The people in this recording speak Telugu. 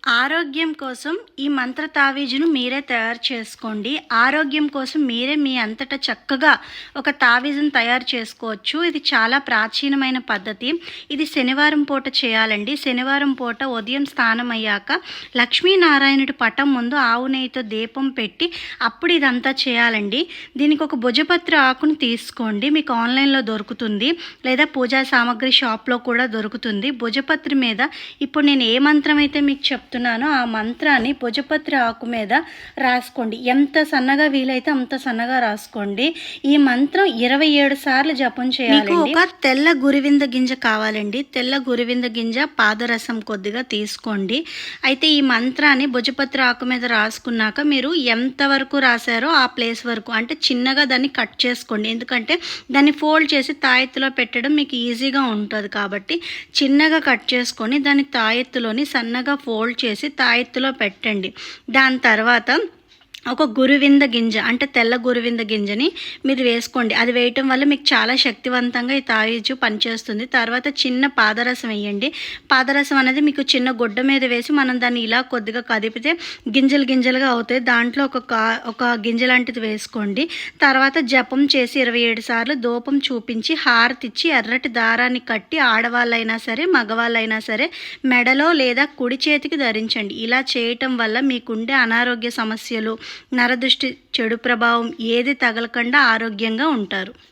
ఆరోగ్యం కోసం ఈ మంత్ర తావీజును మీరే తయారు చేసుకోండి. ఆరోగ్యం కోసం మీరే మీ అంతట చక్కగా ఒక తావీజును తయారు చేసుకోవచ్చు. ఇది చాలా ప్రాచీనమైన పద్ధతి. ఇది శనివారం పూట చేయాలండి. శనివారం పూట ఉదయం స్నానం అయ్యాక లక్ష్మీనారాయణుడి పటం ముందు ఆవు నెయ్యితో దీపం పెట్టి అప్పుడు ఇదంతా చేయాలండి. దీనికి ఒక భుజపత్రి ఆకును తీసుకోండి. మీకు ఆన్లైన్లో దొరుకుతుంది, లేదా పూజా సామాగ్రి షాప్లో కూడా దొరుకుతుంది. భుజపత్రి మీద ఇప్పుడు నేను ఏ మంత్రం అయితే మీకు చెప్తున్నానో ఆ మంత్రాన్ని భుజపత్రి ఆకు మీద రాసుకోండి. ఎంత సన్నగా వీలైతే అంత సన్నగా రాసుకోండి. ఈ మంత్రం 27 సార్లు జపం చేయాలి. ఒక తెల్ల గురివింద గింజ కావాలండి. తెల్ల గురివింద గింజ పాదరసం కొద్దిగా తీసుకోండి. అయితే ఈ మంత్రాన్ని భుజపత్రి ఆకు మీద రాసుకున్నాక మీరు ఎంతవరకు రాశారో ఆ ప్లేస్ వరకు అంటే చిన్నగా దాన్ని కట్ చేసుకోండి. ఎందుకంటే దాన్ని ఫోల్డ్ చేసి తాయెత్తులో పెట్టడం మీకు ఈజీగా ఉంటుంది కాబట్టి చిన్నగా కట్ చేసుకొని దాన్ని తాయెత్తులోని సన్నగా ఫోల్డ్ చేసి తాయెత్తులో పెట్టండి. దాని తర్వాత ఒక గురువింద గింజ అంటే తెల్ల గురువింద గింజని మీరు వేసుకోండి. అది వేయటం వల్ల మీకు చాలా శక్తివంతంగా ఈ తాయీజు పనిచేస్తుంది. తర్వాత చిన్న పాదరసం వేయండి. పాదరసం అనేది మీకు చిన్న గుడ్డ మీద వేసి మనం దాన్ని ఇలా కొద్దిగా కదిపితే గింజలు గింజలుగా అవుతాయి. దాంట్లో ఒక గింజ లాంటిది వేసుకోండి. తర్వాత జపం చేసి 27 సార్లు ధూపం చూపించి హారతిచ్చి ఎర్రటి దారాన్ని కట్టి ఆడవాళ్ళైనా సరే మగవాళ్ళైనా సరే మెడలో లేదా కుడి చేతికి ధరించండి. ఇలా చేయటం వల్ల మీకుండే అనారోగ్య సమస్యలు, నరదృష్టి, చెడు ప్రభావం ఏది తగలకుండా ఆరోగ్యంగా ఉంటారు.